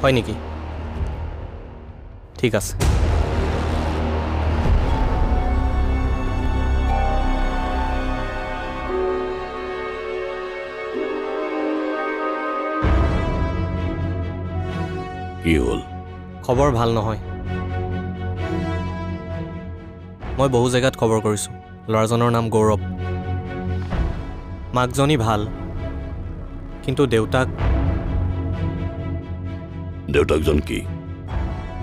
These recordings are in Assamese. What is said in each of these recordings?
হয় নেকি ঠিক আছে কি হ'ল খবৰ ভাল নহয় মই বহু জেগাত খবৰ কৰিছোঁ ল'ৰাজনৰ নাম গৌৰৱ মাকজনী ভাল কিন্তু দেউতাকজন কি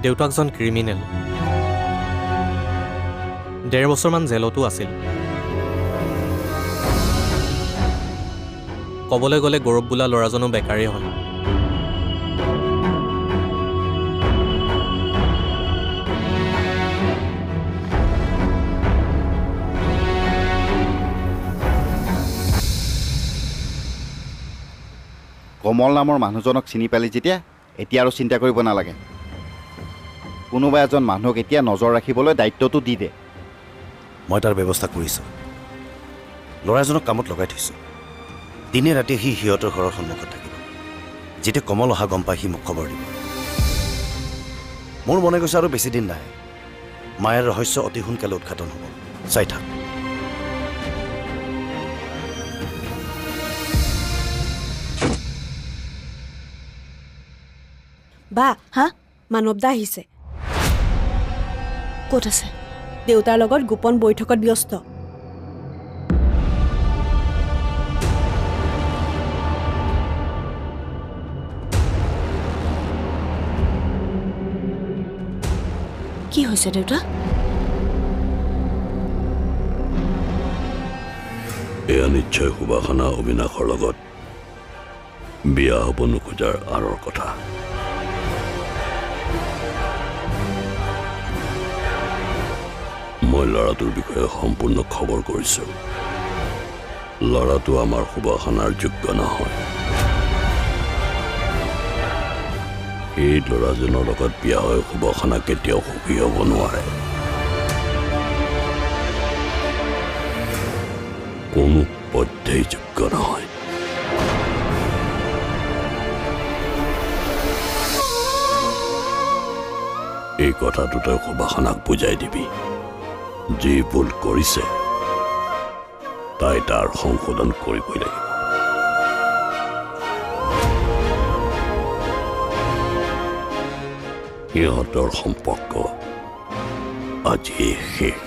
দেউতাকজন ক্ৰিমিনেল 1.5 বছৰমান জেলতো আছিল ক'বলৈ গ'লে গৌৰৱ বোলা ল'ৰাজনো বেকাৰী হয় কমল নামৰ মানুহজনক চিনি পালি যেতিয়া এতিয়া আৰু চিন্তা কৰিব নালাগে কোনোবা এজন মানুহক এতিয়া নজৰ ৰাখিবলৈ দায়িত্বটো দি দে মই তাৰ ব্যৱস্থা কৰিছোঁ ল'ৰাজনক কামত লগাই থৈছোঁ দিনে ৰাতি সি সিহঁতৰ ঘৰৰ সন্মুখত থাকিব যেতিয়া কমল অহা গম পাই সি মোক খবৰ দিব মোৰ মনে কৈছে আৰু বেছি দিন নাই মায়াৰ ৰহস্য অতি সোনকালে উৎঘাটন হ'ব চাই থাক বা হা মানৱদা আহিছে ক'ত আছে দেউতাৰ লগত গোপন বৈঠকত ব্যস্ত কি হৈছে দেউতা এয়া নিশ্চয় সুবাসনা অবিনাশৰ লগত বিয়া হ'ব নোখোজাৰ আঁৰৰ কথা মই ল'ৰাটোৰ বিষয়ে সম্পূৰ্ণ খবৰ কৰিছোঁ ল'ৰাটো আমাৰ সুবাসনাৰ যোগ্য নহয় এই ল'ৰাজনৰ লগত বিয়া হৈ সুবাসনা কেতিয়াও সুখী হ'ব নোৱাৰে কোনো পধ্যেই যোগ্য নহয় এই কথাটো তই সুবাসনাক বুজাই দিবি যি ভুল কৰিছে তাই তাৰ সংশোধন কৰিবই লাগিব সিহঁতৰ সম্পৰ্ক আজি শেষ